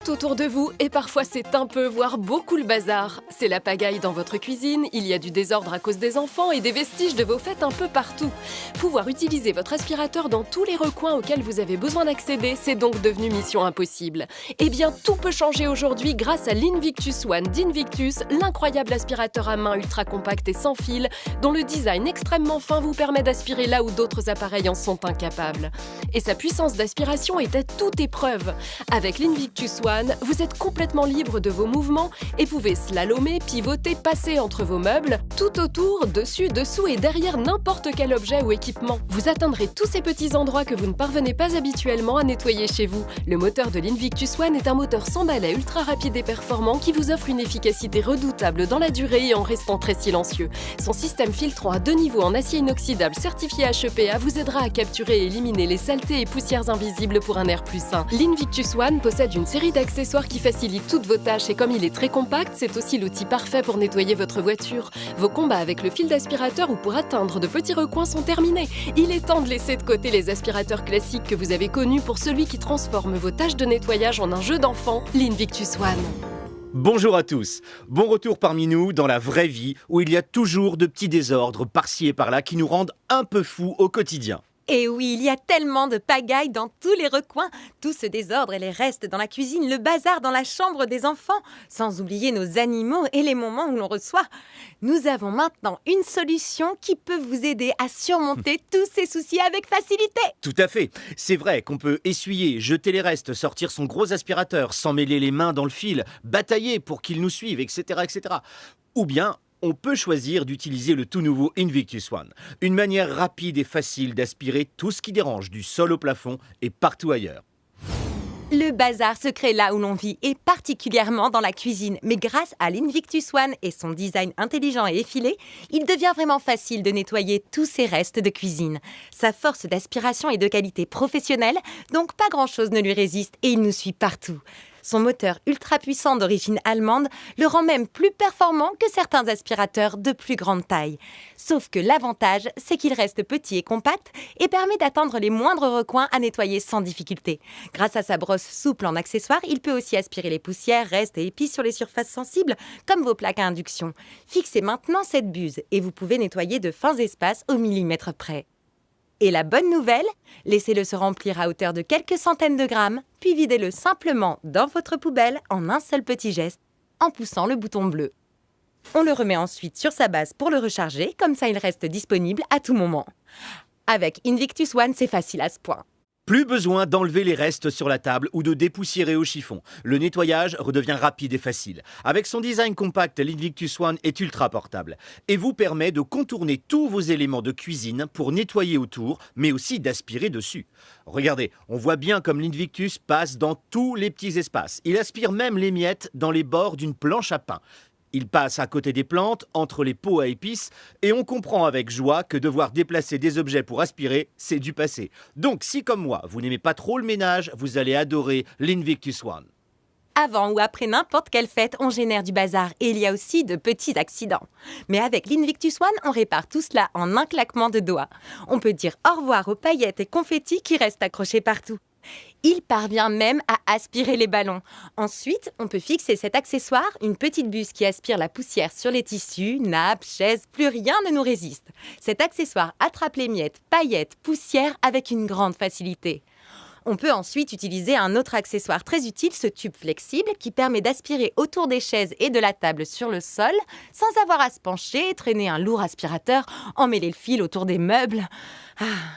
tout autour de vous et parfois c'est un peu, voire beaucoup le bazar. C'est la pagaille dans votre cuisine, il y a du désordre à cause des enfants et des vestiges de vos fêtes un peu partout. Pouvoir utiliser votre aspirateur dans tous les recoins auxquels vous avez besoin d'accéder, c'est donc devenu mission impossible. Eh bien, tout peut changer aujourd'hui grâce à l'Invictus One d'Invictus, l'incroyable aspirateur à main ultra compact et sans fil, dont le design extrêmement fin vous permet d'aspirer là où d'autres appareils en sont incapables. Et sa puissance d'aspiration est à toute épreuve. Avec l'Invictus One, vous êtes complètement libre de vos mouvements et pouvez slalomer, pivoter, passer entre vos meubles, tout autour, dessus, dessous et derrière n'importe quel objet ou équipement. Vous atteindrez tous ces petits endroits que vous ne parvenez pas habituellement à nettoyer chez vous. Le moteur de l'Invictus One est un moteur sans balai ultra rapide et performant qui vous offre une efficacité redoutable dans la durée et en restant très silencieux. Son système filtrant à 2 niveaux en acier inoxydable certifié HEPA vous aidera à capturer et éliminer les saletés et poussières invisibles pour un air plus sain. L'Invictus One possède une série d'accessoires qui facilitent toutes vos tâches et comme il est très compact, c'est aussi l'outil parfait pour nettoyer votre voiture. Vos combats avec le fil d'aspirateur ou pour atteindre de petits recoins sont terminés. Il est temps de laisser de côté les aspirateurs classiques que vous avez connus pour celui qui transforme vos tâches de nettoyage en un jeu d'enfant, l'Invictus One. Bonjour à tous, bon retour parmi nous dans la vraie vie où il y a toujours de petits désordres par-ci et par-là qui nous rendent un peu fous au quotidien. Et oui, il y a tellement de pagaille dans tous les recoins, tout ce désordre et les restes dans la cuisine, le bazar dans la chambre des enfants, sans oublier nos animaux et les moments où l'on reçoit. Nous avons maintenant une solution qui peut vous aider à surmonter tous ces soucis avec facilité. Tout à fait, c'est vrai qu'on peut essuyer, jeter les restes, sortir son gros aspirateur, s'en mêler les mains dans le fil, batailler pour qu'il nous suive, etc., etc. Ou bien on peut choisir d'utiliser le tout nouveau Invictus One, une manière rapide et facile d'aspirer tout ce qui dérange du sol au plafond et partout ailleurs. Le bazar se crée là où l'on vit et particulièrement dans la cuisine. Mais grâce à l'Invictus One et son design intelligent et effilé, il devient vraiment facile de nettoyer tous ces restes de cuisine. Sa force d'aspiration est de qualité professionnelle, donc pas grand-chose ne lui résiste et il nous suit partout. Son moteur ultra puissant d'origine allemande le rend même plus performant que certains aspirateurs de plus grande taille. Sauf que l'avantage, c'est qu'il reste petit et compact et permet d'atteindre les moindres recoins à nettoyer sans difficulté. Grâce à sa brosse souple en accessoire, il peut aussi aspirer les poussières, restes et épices sur les surfaces sensibles, comme vos plaques à induction. Fixez maintenant cette buse et vous pouvez nettoyer de fins espaces au millimètre près. Et la bonne nouvelle, laissez-le se remplir à hauteur de quelques centaines de grammes, puis videz-le simplement dans votre poubelle en un seul petit geste, en poussant le bouton bleu. On le remet ensuite sur sa base pour le recharger, comme ça il reste disponible à tout moment. Avec Invictus One, c'est facile à ce point. Plus besoin d'enlever les restes sur la table ou de dépoussiérer au chiffon. Le nettoyage redevient rapide et facile. Avec son design compact, l'Invictus One est ultra portable et vous permet de contourner tous vos éléments de cuisine pour nettoyer autour, mais aussi d'aspirer dessus. Regardez, on voit bien comme l'Invictus passe dans tous les petits espaces. Il aspire même les miettes dans les bords d'une planche à pain. Il passe à côté des plantes, entre les pots à épices, et on comprend avec joie que devoir déplacer des objets pour aspirer, c'est du passé. Donc si comme moi, vous n'aimez pas trop le ménage, vous allez adorer l'Invictus One. Avant ou après n'importe quelle fête, on génère du bazar et il y a aussi de petits accidents. Mais avec l'Invictus One, on répare tout cela en un claquement de doigts. On peut dire au revoir aux paillettes et confettis qui restent accrochés partout. Il parvient même à aspirer les ballons. Ensuite, on peut fixer cet accessoire, une petite buse qui aspire la poussière sur les tissus, nappes, chaises, plus rien ne nous résiste. Cet accessoire attrape les miettes, paillettes, poussière avec une grande facilité. On peut ensuite utiliser un autre accessoire très utile, ce tube flexible qui permet d'aspirer autour des chaises et de la table sur le sol sans avoir à se pencher, traîner un lourd aspirateur, emmêler le fil autour des meubles.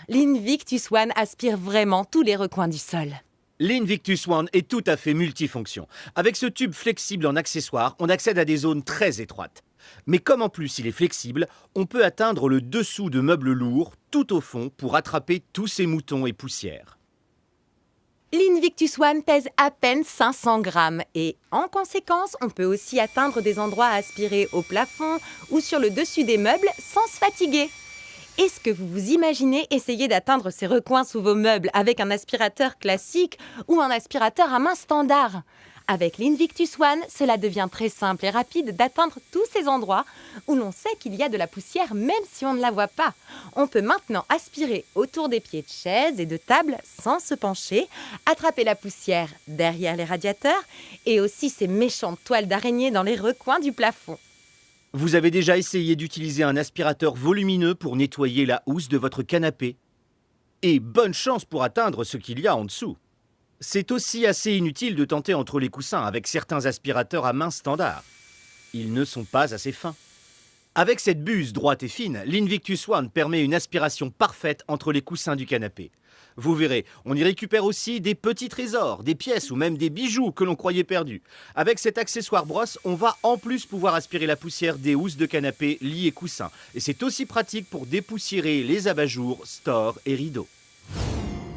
L'Invictus One aspire vraiment tous les recoins du sol. L'Invictus One est tout à fait multifonction. Avec ce tube flexible en accessoire, on accède à des zones très étroites. Mais comme en plus il est flexible, on peut atteindre le dessous de meubles lourds, tout au fond, pour attraper tous ces moutons et poussières. L'Invictus One pèse à peine 500 grammes et, en conséquence, on peut aussi atteindre des endroits à aspirer au plafond ou sur le dessus des meubles sans se fatiguer. Est-ce que vous vous imaginez essayer d'atteindre ces recoins sous vos meubles avec un aspirateur classique ou un aspirateur à main standard ? Avec l'Invictus One, cela devient très simple et rapide d'atteindre tous ces endroits où l'on sait qu'il y a de la poussière même si on ne la voit pas. On peut maintenant aspirer autour des pieds de chaises et de tables sans se pencher, attraper la poussière derrière les radiateurs et aussi ces méchantes toiles d'araignée dans les recoins du plafond. Vous avez déjà essayé d'utiliser un aspirateur volumineux pour nettoyer la housse de votre canapé? Et bonne chance pour atteindre ce qu'il y a en dessous. C'est aussi assez inutile de tenter entre les coussins avec certains aspirateurs à main standard. Ils ne sont pas assez fins. Avec cette buse droite et fine, l'Invictus One permet une aspiration parfaite entre les coussins du canapé. Vous verrez, on y récupère aussi des petits trésors, des pièces ou même des bijoux que l'on croyait perdus. Avec cet accessoire brosse, on va en plus pouvoir aspirer la poussière des housses de canapé, lits et coussins. Et c'est aussi pratique pour dépoussiérer les abat-jours, stores et rideaux.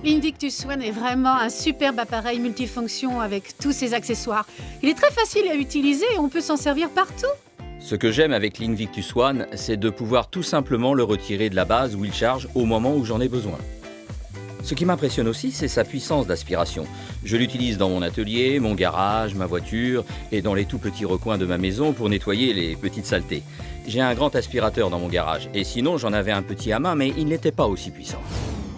L'Invictus One est vraiment un superbe appareil multifonction avec tous ses accessoires. Il est très facile à utiliser et on peut s'en servir partout. Ce que j'aime avec l'Invictus One, c'est de pouvoir tout simplement le retirer de la base où il charge au moment où j'en ai besoin. Ce qui m'impressionne aussi, c'est sa puissance d'aspiration. Je l'utilise dans mon atelier, mon garage, ma voiture et dans les tout petits recoins de ma maison pour nettoyer les petites saletés. J'ai un grand aspirateur dans mon garage et sinon j'en avais un petit à main mais il n'était pas aussi puissant.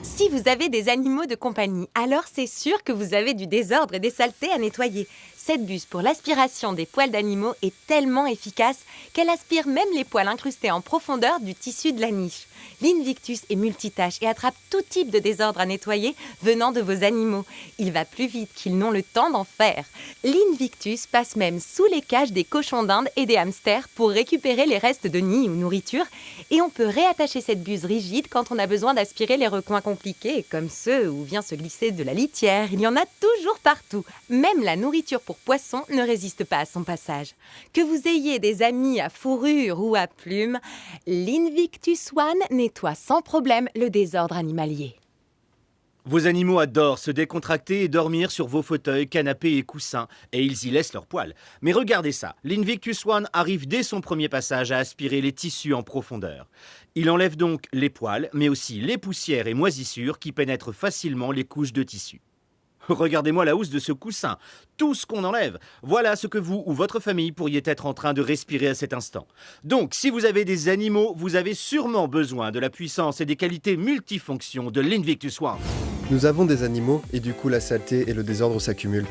Si vous avez des animaux de compagnie, alors c'est sûr que vous avez du désordre et des saletés à nettoyer. Cette buse pour l'aspiration des poils d'animaux est tellement efficace qu'elle aspire même les poils incrustés en profondeur du tissu de la niche. L'Invictus est multitâche et attrape tout type de désordre à nettoyer venant de vos animaux. Il va plus vite qu'ils n'ont le temps d'en faire. L'Invictus passe même sous les cages des cochons d'Inde et des hamsters pour récupérer les restes de nid ou nourriture. Et on peut réattacher cette buse rigide quand on a besoin d'aspirer les recoins compliqués, comme ceux où vient se glisser de la litière. Il y en a toujours partout. Même la nourriture pour poissons ne résiste pas à son passage. Que vous ayez des amis à fourrure ou à plumes, l'Invictus One nettoie sans problème le désordre animalier. Vos animaux adorent se décontracter et dormir sur vos fauteuils, canapés et coussins, et ils y laissent leurs poils. Mais regardez ça, l'Invictus One arrive dès son premier passage à aspirer les tissus en profondeur. Il enlève donc les poils, mais aussi les poussières et moisissures qui pénètrent facilement les couches de tissu. Regardez-moi la housse de ce coussin. Tout ce qu'on enlève. Voilà ce que vous ou votre famille pourriez être en train de respirer à cet instant. Donc, si vous avez des animaux, vous avez sûrement besoin de la puissance et des qualités multifonctions de l'Invictus One. Nous avons des animaux et du coup la saleté et le désordre s'accumulent.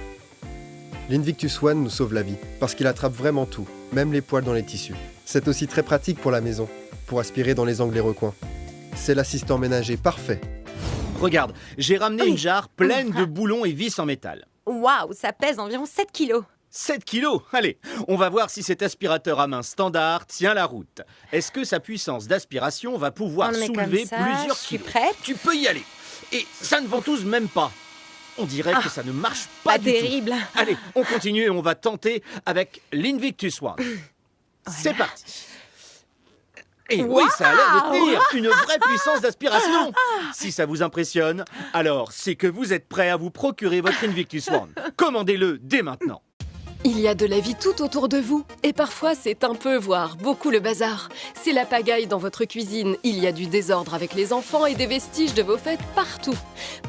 L'Invictus One nous sauve la vie parce qu'il attrape vraiment tout, même les poils dans les tissus. C'est aussi très pratique pour la maison, pour aspirer dans les angles et recoins. C'est l'assistant ménager parfait. Regarde, j'ai ramené une jarre pleine de boulons et vis en métal. Waouh, ça pèse environ 7 kilos. 7 kilos. Allez, on va voir si cet aspirateur à main standard tient la route. Est-ce que sa puissance d'aspiration va pouvoir soulever plusieurs kilos? Je suis prête. Tu peux y aller. Et ça ne ventouse même pas. On dirait que ça ne marche pas du terrible. tout. Allez, on continue et on va tenter avec l'Invictus One. C'est parti. Et oui, ça a l'air de tenir une vraie puissance d'aspiration. Si ça vous impressionne, alors c'est que vous êtes prêt à vous procurer votre Invictus One. Commandez-le dès maintenant. Il y a de la vie tout autour de vous, et parfois c'est un peu, voire beaucoup le bazar. C'est la pagaille dans votre cuisine, il y a du désordre avec les enfants et des vestiges de vos fêtes partout.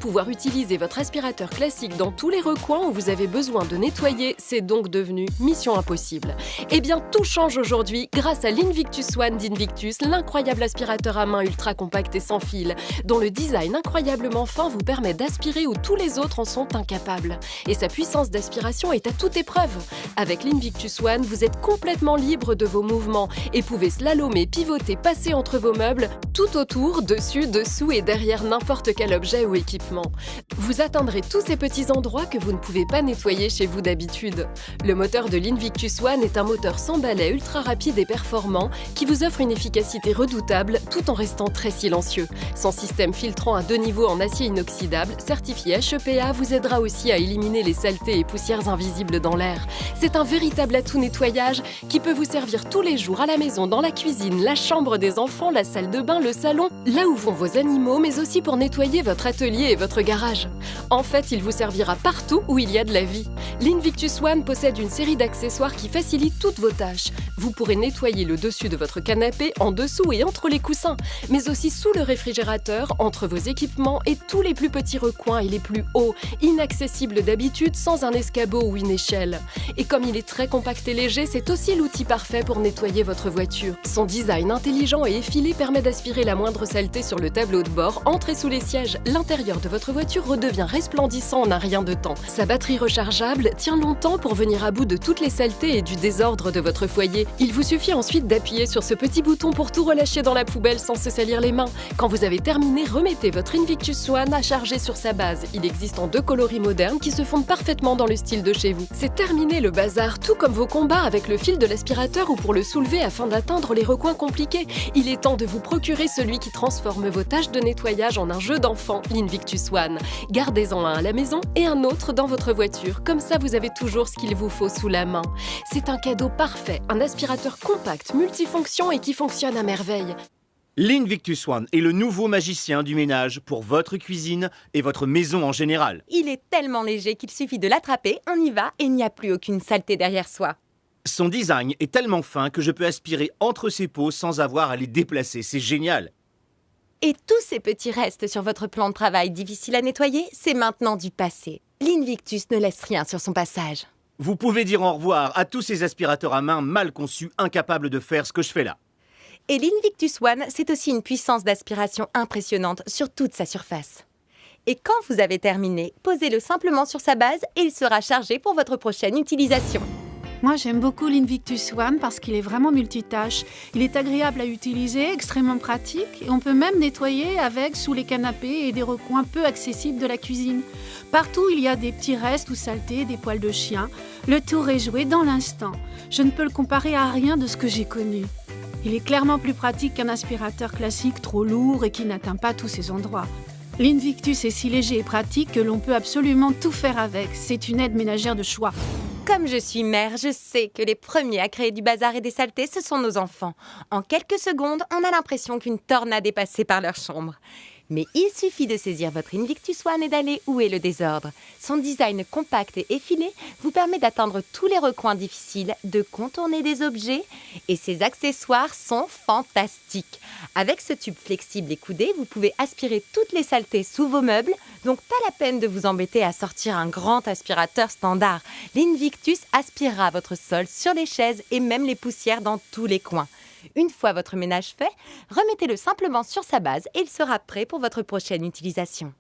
Pouvoir utiliser votre aspirateur classique dans tous les recoins où vous avez besoin de nettoyer, c'est donc devenu mission impossible. Eh bien, tout change aujourd'hui grâce à l'Invictus One d'Invictus, l'incroyable aspirateur à main ultra compact et sans fil, dont le design incroyablement fin vous permet d'aspirer où tous les autres en sont incapables. Et sa puissance d'aspiration est à toute épreuve. Avec l'Invictus One, vous êtes complètement libre de vos mouvements et pouvez slalomer, pivoter, passer entre vos meubles, tout autour, dessus, dessous et derrière n'importe quel objet ou équipement. Vous atteindrez tous ces petits endroits que vous ne pouvez pas nettoyer chez vous d'habitude. Le moteur de l'Invictus One est un moteur sans balai ultra rapide et performant qui vous offre une efficacité redoutable tout en restant très silencieux. Son système filtrant à 2 niveaux en acier inoxydable, certifié HEPA, vous aidera aussi à éliminer les saletés et poussières invisibles dans l'air. C'est un véritable atout nettoyage qui peut vous servir tous les jours à la maison, dans la cuisine, la chambre des enfants, la salle de bain, le salon, là où vont vos animaux, mais aussi pour nettoyer votre atelier et votre garage. En fait, il vous servira partout où il y a de la vie. L'Invictus One possède une série d'accessoires qui facilitent toutes vos tâches. Vous pourrez nettoyer le dessus de votre canapé, en dessous et entre les coussins, mais aussi sous le réfrigérateur, entre vos équipements et tous les plus petits recoins et les plus hauts, inaccessibles d'habitude sans un escabeau ou une échelle. Et comme il est très compact et léger, c'est aussi l'outil parfait pour nettoyer votre voiture. Son design intelligent et effilé permet d'aspirer la moindre saleté sur le tableau de bord, entre et sous les sièges. L'intérieur de votre voiture redevient resplendissant en un rien de temps. Sa batterie rechargeable tient longtemps pour venir à bout de toutes les saletés et du désordre de votre foyer. Il vous suffit ensuite d'appuyer sur ce petit bouton pour tout relâcher dans la poubelle sans se salir les mains. Quand vous avez terminé, remettez votre Invictus One à charger sur sa base. Il existe en 2 coloris modernes qui se fondent parfaitement dans le style de chez vous. C'est terminé le bazar, tout comme vos combats avec le fil de l'aspirateur ou pour le soulever afin d'atteindre les recoins compliqués. Il est temps de vous procurer celui qui transforme vos tâches de nettoyage en un jeu d'enfant, l'Invictus One. Gardez-en un à la maison et un autre dans votre voiture. Comme ça, vous avez toujours ce qu'il vous faut sous la main. C'est un cadeau parfait, un aspirateur compact, multifonction et qui fonctionne à merveille. L'Invictus One est le nouveau magicien du ménage pour votre cuisine et votre maison en général. Il est tellement léger qu'il suffit de l'attraper, on y va et il n'y a plus aucune saleté derrière soi. Son design est tellement fin que je peux aspirer entre ses pots sans avoir à les déplacer. C'est génial. Et tous ces petits restes sur votre plan de travail difficile à nettoyer, c'est maintenant du passé. L'Invictus ne laisse rien sur son passage. Vous pouvez dire au revoir à tous ces aspirateurs à main mal conçus, incapables de faire ce que je fais là. Et l'Invictus One, c'est aussi une puissance d'aspiration impressionnante sur toute sa surface. Et quand vous avez terminé, posez-le simplement sur sa base et il sera chargé pour votre prochaine utilisation. Moi, j'aime beaucoup l'Invictus One parce qu'il est vraiment multitâche. Il est agréable à utiliser, extrêmement pratique et on peut même nettoyer avec sous les canapés et des recoins peu accessibles de la cuisine. Partout, il y a des petits restes ou saletés, des poils de chien. Le tour est joué dans l'instant. Je ne peux le comparer à rien de ce que j'ai connu. Il est clairement plus pratique qu'un aspirateur classique trop lourd et qui n'atteint pas tous ses endroits. L'Invictus est si léger et pratique que l'on peut absolument tout faire avec. C'est une aide ménagère de choix. Comme je suis mère, je sais que les premiers à créer du bazar et des saletés, ce sont nos enfants. En quelques secondes, on a l'impression qu'une tornade est passée par leur chambre. Mais il suffit de saisir votre Invictus One et d'aller où est le désordre. Son design compact et effilé vous permet d'atteindre tous les recoins difficiles, de contourner des objets et ses accessoires sont fantastiques. Avec ce tube flexible et coudé, vous pouvez aspirer toutes les saletés sous vos meubles, donc pas la peine de vous embêter à sortir un grand aspirateur standard. L'Invictus aspirera votre sol sur les chaises et même les poussières dans tous les coins. Une fois votre ménage fait, remettez-le simplement sur sa base et il sera prêt pour votre prochaine utilisation.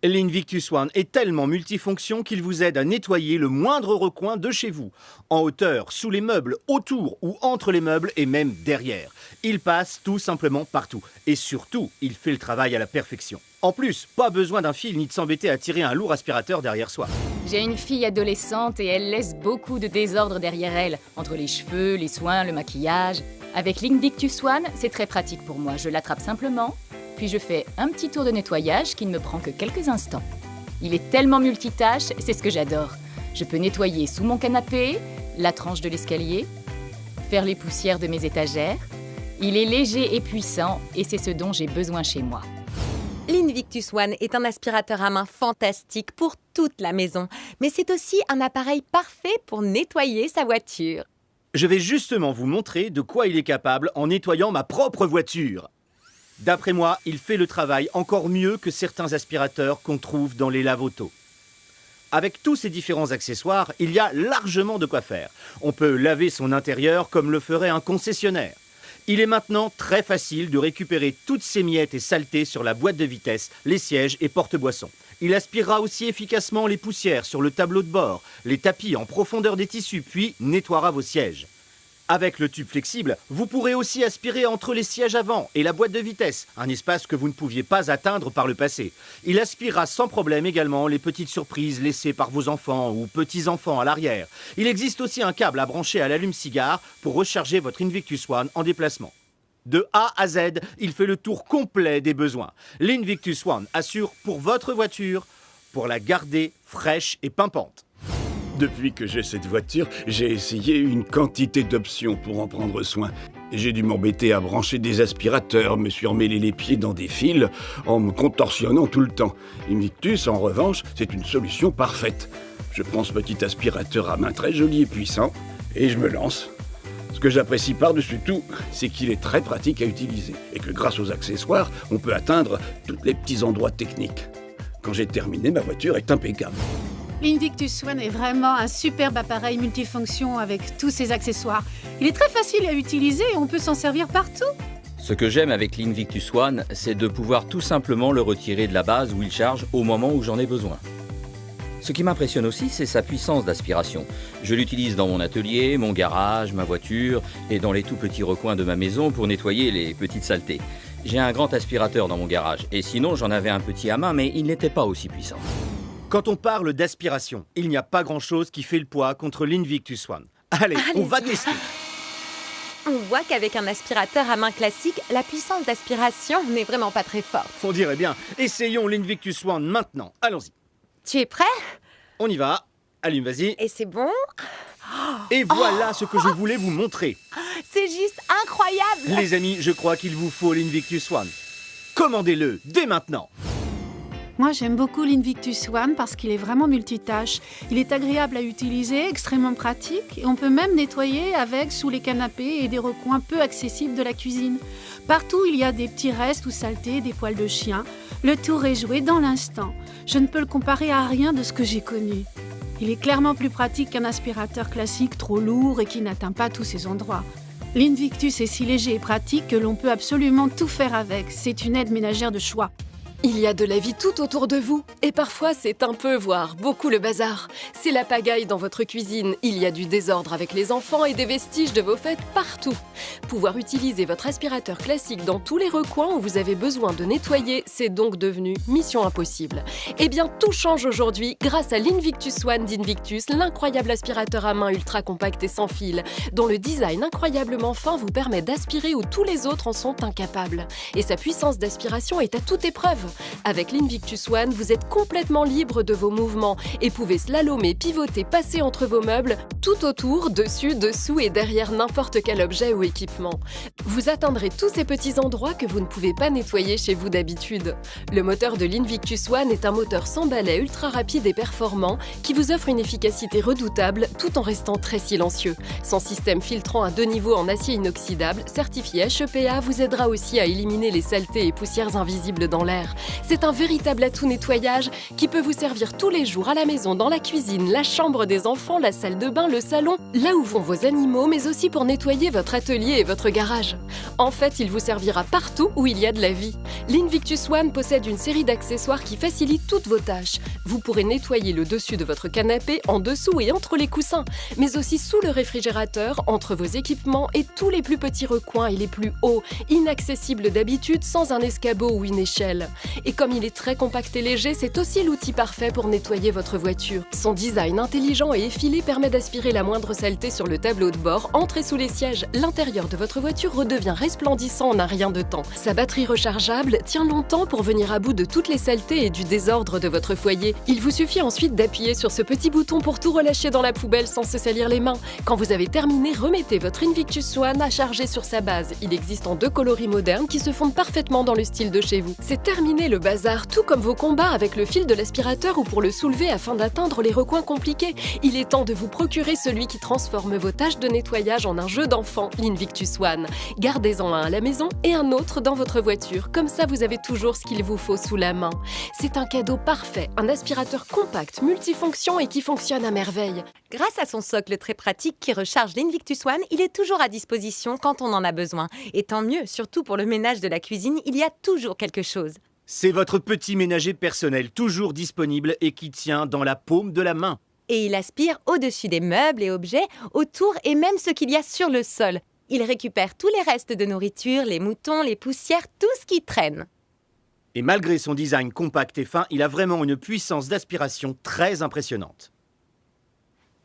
L'Invictus One est tellement multifonction qu'il vous aide à nettoyer le moindre recoin de chez vous. En hauteur, sous les meubles, autour ou entre les meubles et même derrière. Il passe tout simplement partout. Et surtout, il fait le travail à la perfection. En plus, pas besoin d'un fil ni de s'embêter à tirer un lourd aspirateur derrière soi. J'ai une fille adolescente et elle laisse beaucoup de désordre derrière elle, entre les cheveux, les soins, le maquillage. Avec l'Invictus One, c'est très pratique pour moi. Je l'attrape simplement, puis je fais un petit tour de nettoyage qui ne me prend que quelques instants. Il est tellement multitâche, c'est ce que j'adore. Je peux nettoyer sous mon canapé, la tranche de l'escalier, faire les poussières de mes étagères. Il est léger et puissant et c'est ce dont j'ai besoin chez moi. L'Invictus One est un aspirateur à main fantastique pour toute la maison, mais c'est aussi un appareil parfait pour nettoyer sa voiture. Je vais justement vous montrer de quoi il est capable en nettoyant ma propre voiture. D'après moi, il fait le travail encore mieux que certains aspirateurs qu'on trouve dans les lave-autos. Avec tous ces différents accessoires, il y a largement de quoi faire. On peut laver son intérieur comme le ferait un concessionnaire. Il est maintenant très facile de récupérer toutes ces miettes et saletés sur la boîte de vitesse, les sièges et porte-boissons. Il aspirera aussi efficacement les poussières sur le tableau de bord, les tapis en profondeur des tissus, puis nettoiera vos sièges. Avec le tube flexible, vous pourrez aussi aspirer entre les sièges avant et la boîte de vitesse, un espace que vous ne pouviez pas atteindre par le passé. Il aspirera sans problème également les petites surprises laissées par vos enfants ou petits-enfants à l'arrière. Il existe aussi un câble à brancher à l'allume-cigare pour recharger votre Invictus One en déplacement. De A à Z, il fait le tour complet des besoins. L'Invictus One assure pour votre voiture, pour la garder fraîche et pimpante. Depuis que j'ai cette voiture, j'ai essayé une quantité d'options pour en prendre soin. J'ai dû m'embêter à brancher des aspirateurs, me suis emmêlé les pieds dans des fils en me contorsionnant tout le temps. Invictus, en revanche, c'est une solution parfaite. Je prends ce petit aspirateur à main très joli et puissant et je me lance. Ce que j'apprécie par-dessus tout, c'est qu'il est très pratique à utiliser et que grâce aux accessoires, on peut atteindre tous les petits endroits techniques. Quand j'ai terminé, ma voiture est impeccable. L'Invictus One est vraiment un superbe appareil multifonction avec tous ses accessoires. Il est très facile à utiliser et on peut s'en servir partout. Ce que j'aime avec l'Invictus One, c'est de pouvoir tout simplement le retirer de la base où il charge au moment où j'en ai besoin. Ce qui m'impressionne aussi, c'est sa puissance d'aspiration. Je l'utilise dans mon atelier, mon garage, ma voiture et dans les tout petits recoins de ma maison pour nettoyer les petites saletés. J'ai un grand aspirateur dans mon garage et sinon j'en avais un petit à main mais il n'était pas aussi puissant. Quand on parle d'aspiration, il n'y a pas grand-chose qui fait le poids contre l'Invictus One. Allez, on va tester. On voit qu'avec un aspirateur à main classique, la puissance d'aspiration n'est vraiment pas très forte. On dirait bien. Essayons l'Invictus One maintenant. Allons-y. Tu es prêt? On y va. Allume, vas-y. Et c'est bon? Et voilà ce que je voulais vous montrer. C'est juste incroyable! Les amis, je crois qu'il vous faut l'Invictus One. Commandez-le dès maintenant. Moi, j'aime beaucoup l'Invictus One parce qu'il est vraiment multitâche. Il est agréable à utiliser, extrêmement pratique et on peut même nettoyer avec sous les canapés et des recoins peu accessibles de la cuisine. Partout, il y a des petits restes ou saletés, des poils de chien. Le tour est joué dans l'instant. Je ne peux le comparer à rien de ce que j'ai connu. Il est clairement plus pratique qu'un aspirateur classique trop lourd et qui n'atteint pas tous ses endroits. L'Invictus est si léger et pratique que l'on peut absolument tout faire avec. C'est une aide ménagère de choix. Il y a de la vie tout autour de vous, et parfois c'est un peu, voire beaucoup le bazar. C'est la pagaille dans votre cuisine, il y a du désordre avec les enfants et des vestiges de vos fêtes partout. Pouvoir utiliser votre aspirateur classique dans tous les recoins où vous avez besoin de nettoyer, c'est donc devenu mission impossible. Eh bien, tout change aujourd'hui grâce à l'Invictus One d'Invictus, l'incroyable aspirateur à main ultra compact et sans fil, dont le design incroyablement fin vous permet d'aspirer où tous les autres en sont incapables. Et sa puissance d'aspiration est à toute épreuve. Avec l'Invictus One, vous êtes complètement libre de vos mouvements et pouvez slalomer, pivoter, passer entre vos meubles, tout autour, dessus, dessous et derrière n'importe quel objet ou équipement. Vous atteindrez tous ces petits endroits que vous ne pouvez pas nettoyer chez vous d'habitude. Le moteur de l'Invictus One est un moteur sans balai ultra rapide et performant qui vous offre une efficacité redoutable tout en restant très silencieux. Son système filtrant à 2 niveaux en acier inoxydable, certifié HEPA, vous aidera aussi à éliminer les saletés et poussières invisibles dans l'air. C'est un véritable atout nettoyage qui peut vous servir tous les jours à la maison, dans la cuisine, la chambre des enfants, la salle de bain, le salon, là où vont vos animaux, mais aussi pour nettoyer votre atelier et votre garage. En fait, il vous servira partout où il y a de la vie. L'Invictus One possède une série d'accessoires qui facilitent toutes vos tâches. Vous pourrez nettoyer le dessus de votre canapé, en dessous et entre les coussins, mais aussi sous le réfrigérateur, entre vos équipements et tous les plus petits recoins et les plus hauts, inaccessibles d'habitude sans un escabeau ou une échelle. Et comme il est très compact et léger, c'est aussi l'outil parfait pour nettoyer votre voiture. Son design intelligent et effilé permet d'aspirer la moindre saleté sur le tableau de bord, entre et sous les sièges. L'intérieur de votre voiture redevient resplendissant en un rien de temps. Sa batterie rechargeable tient longtemps pour venir à bout de toutes les saletés et du désordre de votre foyer. Il vous suffit ensuite d'appuyer sur ce petit bouton pour tout relâcher dans la poubelle sans se salir les mains. Quand vous avez terminé, remettez votre Invictus One à charger sur sa base. Il existe en 2 coloris modernes qui se fondent parfaitement dans le style de chez vous. C'est terminé le bazar, tout comme vos combats avec le fil de l'aspirateur ou pour le soulever afin d'atteindre les recoins compliqués. Il est temps de vous procurer celui qui transforme vos tâches de nettoyage en un jeu d'enfant, l'Invictus One. Gardez-en un à la maison et un autre dans votre voiture. Comme ça, vous avez toujours ce qu'il vous faut sous la main. C'est un cadeau parfait, un aspirateur compact, multifonction et qui fonctionne à merveille. Grâce à son socle très pratique qui recharge l'Invictus One, il est toujours à disposition quand on en a besoin. Et tant mieux, surtout pour le ménage de la cuisine, il y a toujours quelque chose. C'est votre petit ménager personnel, toujours disponible et qui tient dans la paume de la main. Et il aspire au-dessus des meubles et objets, autour et même ce qu'il y a sur le sol. Il récupère tous les restes de nourriture, les moutons, les poussières, tout ce qui traîne. Et malgré son design compact et fin, il a vraiment une puissance d'aspiration très impressionnante.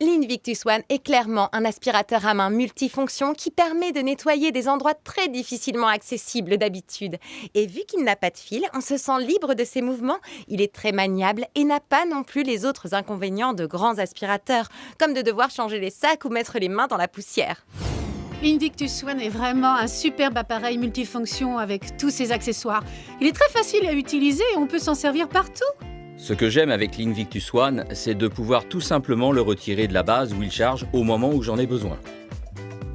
L'Invictus One est clairement un aspirateur à main multifonction qui permet de nettoyer des endroits très difficilement accessibles d'habitude. Et vu qu'il n'a pas de fil, on se sent libre de ses mouvements. Il est très maniable et n'a pas non plus les autres inconvénients de grands aspirateurs, comme de devoir changer les sacs ou mettre les mains dans la poussière. L'Invictus One est vraiment un superbe appareil multifonction avec tous ses accessoires. Il est très facile à utiliser et on peut s'en servir partout. Ce que j'aime avec l'Invictus One, c'est de pouvoir tout simplement le retirer de la base où il charge au moment où j'en ai besoin.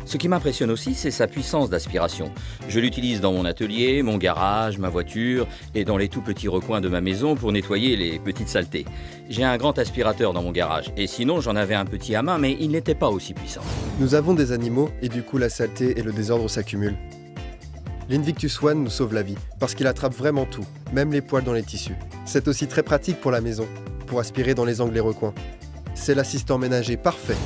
Ce qui m'impressionne aussi, c'est sa puissance d'aspiration. Je l'utilise dans mon atelier, mon garage, ma voiture et dans les tout petits recoins de ma maison pour nettoyer les petites saletés. J'ai un grand aspirateur dans mon garage et sinon j'en avais un petit à main mais il n'était pas aussi puissant. Nous avons des animaux et du coup la saleté et le désordre s'accumulent. L'Invictus One nous sauve la vie parce qu'il attrape vraiment tout, même les poils dans les tissus. C'est aussi très pratique pour la maison, pour aspirer dans les angles et recoins. C'est l'assistant ménager parfait.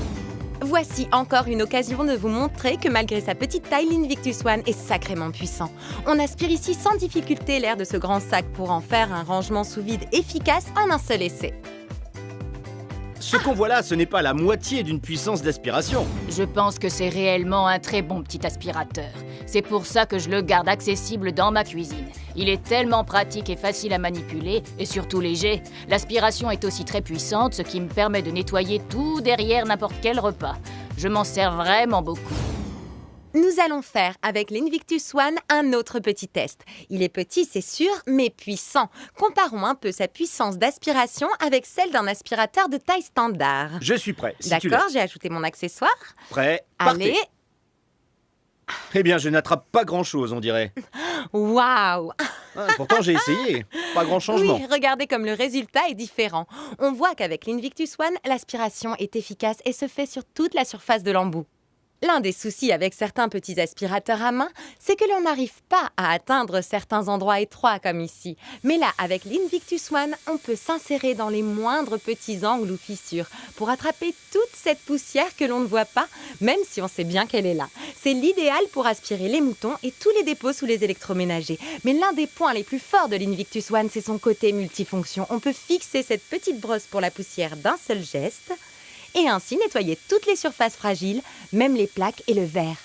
Voici encore une occasion de vous montrer que malgré sa petite taille, l'Invictus One est sacrément puissant. On aspire ici sans difficulté l'air de ce grand sac pour en faire un rangement sous vide efficace en un seul essai. Ce qu'on voit là, ce n'est pas la moitié d'une puissance d'aspiration. Je pense que c'est réellement un très bon petit aspirateur. C'est pour ça que je le garde accessible dans ma cuisine. Il est tellement pratique et facile à manipuler, et surtout léger. L'aspiration est aussi très puissante, ce qui me permet de nettoyer tout derrière n'importe quel repas. Je m'en sers vraiment beaucoup. Nous allons faire avec l'Invictus One un autre petit test. Il est petit, c'est sûr, mais puissant. Comparons un peu sa puissance d'aspiration avec celle d'un aspirateur de taille standard. Je suis prêt, si tu l'es. D'accord, j'ai ajouté mon accessoire. Prêt, Allez. partez. Eh bien, je n'attrape pas grand-chose, on dirait. Waouh! Pourtant, j'ai essayé. Pas grand changement. Oui, regardez comme le résultat est différent. On voit qu'avec l'Invictus One, l'aspiration est efficace et se fait sur toute la surface de l'embout. L'un des soucis avec certains petits aspirateurs à main, c'est que l'on n'arrive pas à atteindre certains endroits étroits comme ici. Mais là, avec l'Invictus One, on peut s'insérer dans les moindres petits angles ou fissures pour attraper toute cette poussière que l'on ne voit pas, même si on sait bien qu'elle est là. C'est l'idéal pour aspirer les moutons et tous les dépôts sous les électroménagers. Mais l'un des points les plus forts de l'Invictus One, c'est son côté multifonction. On peut fixer cette petite brosse pour la poussière d'un seul geste et ainsi nettoyer toutes les surfaces fragiles, même les plaques et le verre.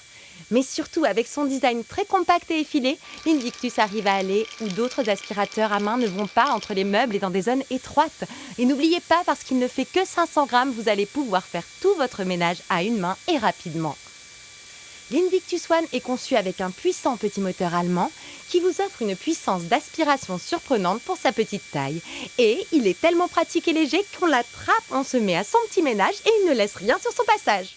Mais surtout, avec son design très compact et effilé, l'Invictus arrive à aller où d'autres aspirateurs à main ne vont pas entre les meubles et dans des zones étroites. Et n'oubliez pas, parce qu'il ne fait que 500 grammes, vous allez pouvoir faire tout votre ménage à une main et rapidement. L'Invictus One est conçu avec un puissant petit moteur allemand qui vous offre une puissance d'aspiration surprenante pour sa petite taille. Et il est tellement pratique et léger qu'on l'attrape, on se met à son petit ménage et il ne laisse rien sur son passage.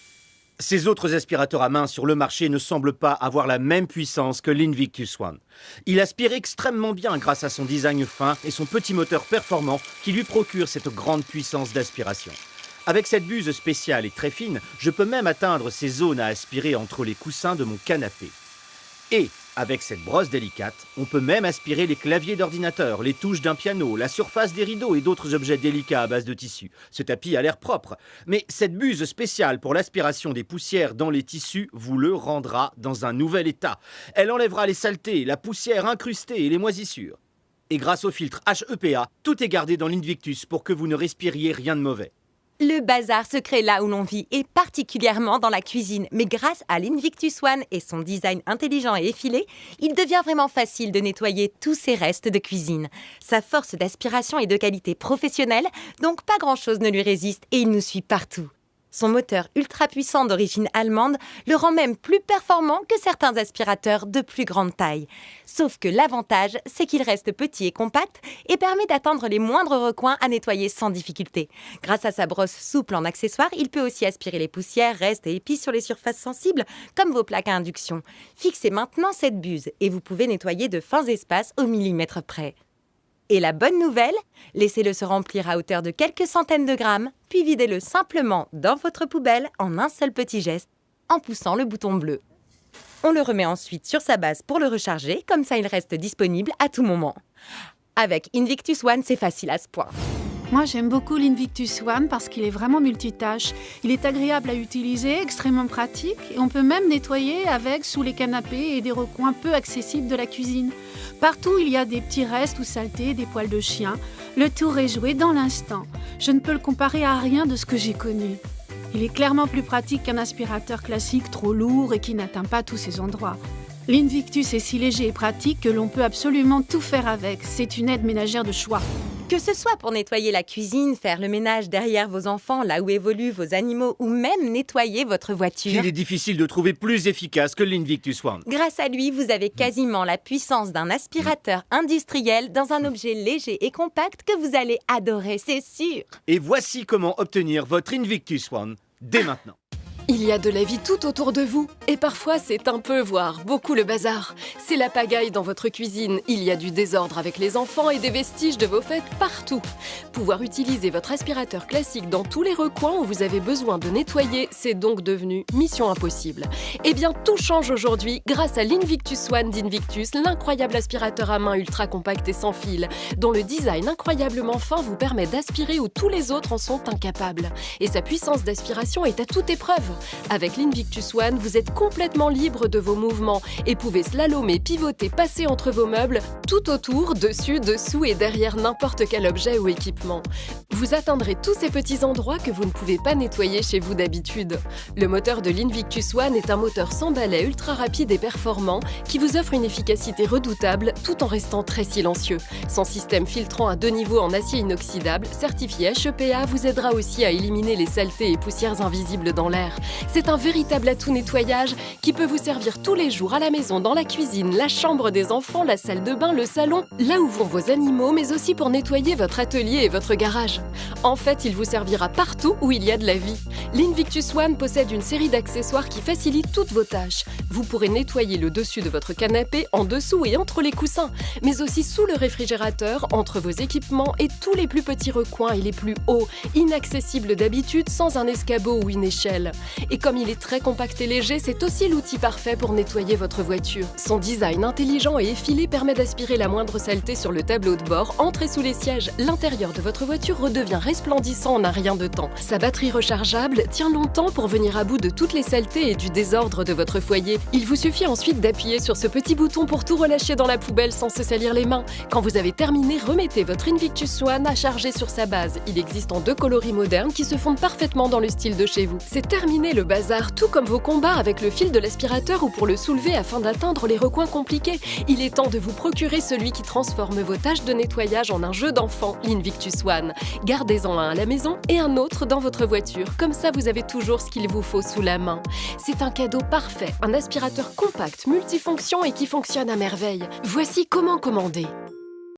Ces autres aspirateurs à main sur le marché ne semblent pas avoir la même puissance que l'Invictus One. Il aspire extrêmement bien grâce à son design fin et son petit moteur performant qui lui procure cette grande puissance d'aspiration. Avec cette buse spéciale et très fine, je peux même atteindre ces zones à aspirer entre les coussins de mon canapé. Et avec cette brosse délicate, on peut même aspirer les claviers d'ordinateur, les touches d'un piano, la surface des rideaux et d'autres objets délicats à base de tissu. Ce tapis a l'air propre, mais cette buse spéciale pour l'aspiration des poussières dans les tissus vous le rendra dans un nouvel état. Elle enlèvera les saletés, la poussière incrustée et les moisissures. Et grâce au filtre HEPA, tout est gardé dans l'Invictus pour que vous ne respiriez rien de mauvais. Le bazar se crée là où l'on vit et particulièrement dans la cuisine. Mais grâce à l'Invictus One et son design intelligent et effilé, il devient vraiment facile de nettoyer tous ces restes de cuisine. Sa force d'aspiration est de qualité professionnelle, donc pas grand-chose ne lui résiste et il nous suit partout. Son moteur ultra puissant d'origine allemande le rend même plus performant que certains aspirateurs de plus grande taille. Sauf que l'avantage, c'est qu'il reste petit et compact et permet d'atteindre les moindres recoins à nettoyer sans difficulté. Grâce à sa brosse souple en accessoire, il peut aussi aspirer les poussières, restes et épices sur les surfaces sensibles, comme vos plaques à induction. Fixez maintenant cette buse et vous pouvez nettoyer de fins espaces au millimètre près. Et la bonne nouvelle, laissez-le se remplir à hauteur de quelques centaines de grammes, puis videz-le simplement dans votre poubelle en un seul petit geste, en poussant le bouton bleu. On le remet ensuite sur sa base pour le recharger, comme ça il reste disponible à tout moment. Avec Invictus One, c'est facile à ce point. Moi, j'aime beaucoup l'Invictus One parce qu'il est vraiment multitâche. Il est agréable à utiliser, extrêmement pratique et on peut même nettoyer avec sous les canapés et des recoins peu accessibles de la cuisine. Partout, il y a des petits restes ou saletés, des poils de chien. Le tour est joué dans l'instant. Je ne peux le comparer à rien de ce que j'ai connu. Il est clairement plus pratique qu'un aspirateur classique trop lourd et qui n'atteint pas tous ces endroits. L'Invictus est si léger et pratique que l'on peut absolument tout faire avec. C'est une aide ménagère de choix. Que ce soit pour nettoyer la cuisine, faire le ménage derrière vos enfants, là où évoluent vos animaux, ou même nettoyer votre voiture. Il est difficile de trouver plus efficace que l'Invictus One. Grâce à lui, vous avez quasiment la puissance d'un aspirateur industriel dans un objet léger et compact que vous allez adorer, c'est sûr. Et voici comment obtenir votre Invictus One dès maintenant. Il y a de la vie tout autour de vous, et parfois c'est un peu, voire beaucoup le bazar. C'est la pagaille dans votre cuisine, il y a du désordre avec les enfants et des vestiges de vos fêtes partout. Pouvoir utiliser votre aspirateur classique dans tous les recoins où vous avez besoin de nettoyer, c'est donc devenu mission impossible. Eh bien, tout change aujourd'hui grâce à l'Invictus One d'Invictus, l'incroyable aspirateur à main ultra compact et sans fil, dont le design incroyablement fin vous permet d'aspirer où tous les autres en sont incapables. Et sa puissance d'aspiration est à toute épreuve. Avec l'Invictus One, vous êtes complètement libre de vos mouvements et pouvez slalomer, pivoter, passer entre vos meubles, tout autour, dessus, dessous et derrière n'importe quel objet ou équipement. Vous atteindrez tous ces petits endroits que vous ne pouvez pas nettoyer chez vous d'habitude. Le moteur de l'Invictus One est un moteur sans balai ultra rapide et performant qui vous offre une efficacité redoutable tout en restant très silencieux. Son système filtrant à 2 niveaux en acier inoxydable, certifié HEPA, vous aidera aussi à éliminer les saletés et poussières invisibles dans l'air. C'est un véritable atout nettoyage qui peut vous servir tous les jours à la maison, dans la cuisine, la chambre des enfants, la salle de bain, le salon, là où vont vos animaux, mais aussi pour nettoyer votre atelier et votre garage. En fait, il vous servira partout où il y a de la vie. L'Invictus One possède une série d'accessoires qui facilitent toutes vos tâches. Vous pourrez nettoyer le dessus de votre canapé, en dessous et entre les coussins, mais aussi sous le réfrigérateur, entre vos équipements et tous les plus petits recoins et les plus hauts, inaccessibles d'habitude sans un escabeau ou une échelle. Et comme il est très compact et léger, c'est aussi l'outil parfait pour nettoyer votre voiture. Son design intelligent et effilé permet d'aspirer la moindre saleté sur le tableau de bord, entrez sous les sièges. L'intérieur de votre voiture redevient resplendissant en un rien de temps. Sa batterie rechargeable tient longtemps pour venir à bout de toutes les saletés et du désordre de votre foyer. Il vous suffit ensuite d'appuyer sur ce petit bouton pour tout relâcher dans la poubelle sans se salir les mains. Quand vous avez terminé, remettez votre Invictus One à charger sur sa base. Il existe en 2 coloris modernes qui se fondent parfaitement dans le style de chez vous. C'est terminé le bazar, tout comme vos combats avec le fil de l'aspirateur ou pour le soulever afin d'atteindre les recoins compliqués. Il est temps de vous procurer celui qui transforme vos tâches de nettoyage en un jeu d'enfant, l'Invictus One. Gardez-en un à la maison et un autre dans votre voiture. Comme ça, vous avez toujours ce qu'il vous faut sous la main. C'est un cadeau parfait, un aspirateur compact, multifonction et qui fonctionne à merveille. Voici comment commander.